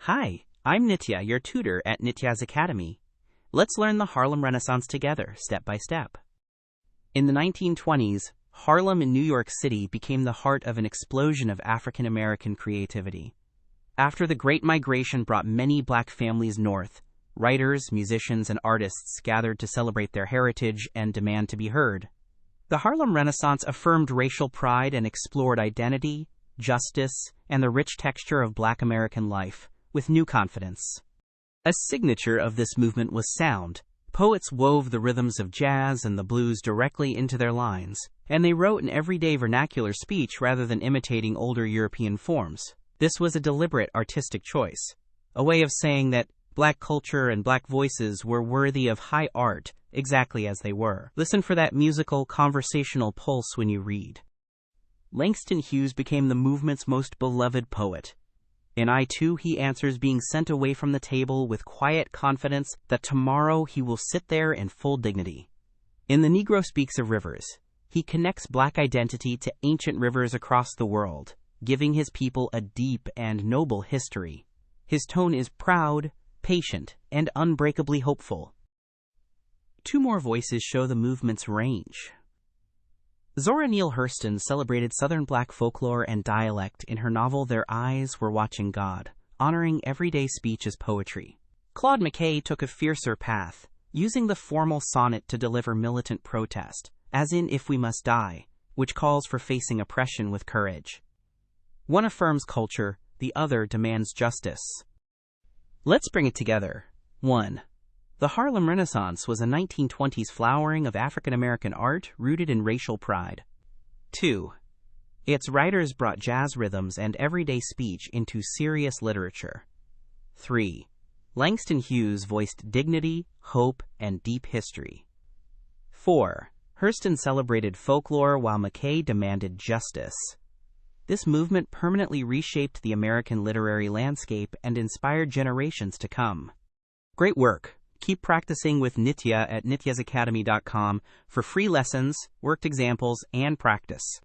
Hi, I'm Nitya, your tutor at Nityaz Academy. Let's learn the Harlem Renaissance together, step by step. In the 1920s, Harlem in New York City became the heart of an explosion of African American creativity. After the Great Migration brought many black families north, writers, musicians, and artists gathered to celebrate their heritage and demand to be heard. The Harlem Renaissance affirmed racial pride and explored identity, justice, and the rich texture of black American life with new confidence. A signature of this movement was sound. Poets wove the rhythms of jazz and the blues directly into their lines, and they wrote in everyday vernacular speech rather than imitating older European forms. This was a deliberate artistic choice, a way of saying that black culture and black voices were worthy of high art exactly as they were. Listen for that musical, conversational pulse when you read. Langston Hughes became the movement's most beloved poet. In I Too, he answers being sent away from the table with quiet confidence that tomorrow he will sit there in full dignity. In The Negro Speaks of Rivers, he connects black identity to ancient rivers across the world, giving his people a deep and noble history. His tone is proud, patient, and unbreakably hopeful. Two more voices show the movement's range. Zora Neale Hurston celebrated Southern black folklore and dialect in her novel Their Eyes Were Watching God, honoring everyday speech as poetry. Claude McKay took a fiercer path, using the formal sonnet to deliver militant protest, as in If We Must Die, which calls for facing oppression with courage. One affirms culture, the other demands justice. Let's bring it together. 1. The Harlem Renaissance was a 1920s flowering of African American art rooted in racial pride. 2. Its writers brought jazz rhythms and everyday speech into serious literature. 3. Langston Hughes voiced dignity, hope, and deep history. 4. Hurston celebrated folklore while McKay demanded justice. This movement permanently reshaped the American literary landscape and inspired generations to come. Great work! Keep practicing with Nitya at nityazacademy.com for free lessons, worked examples, and practice.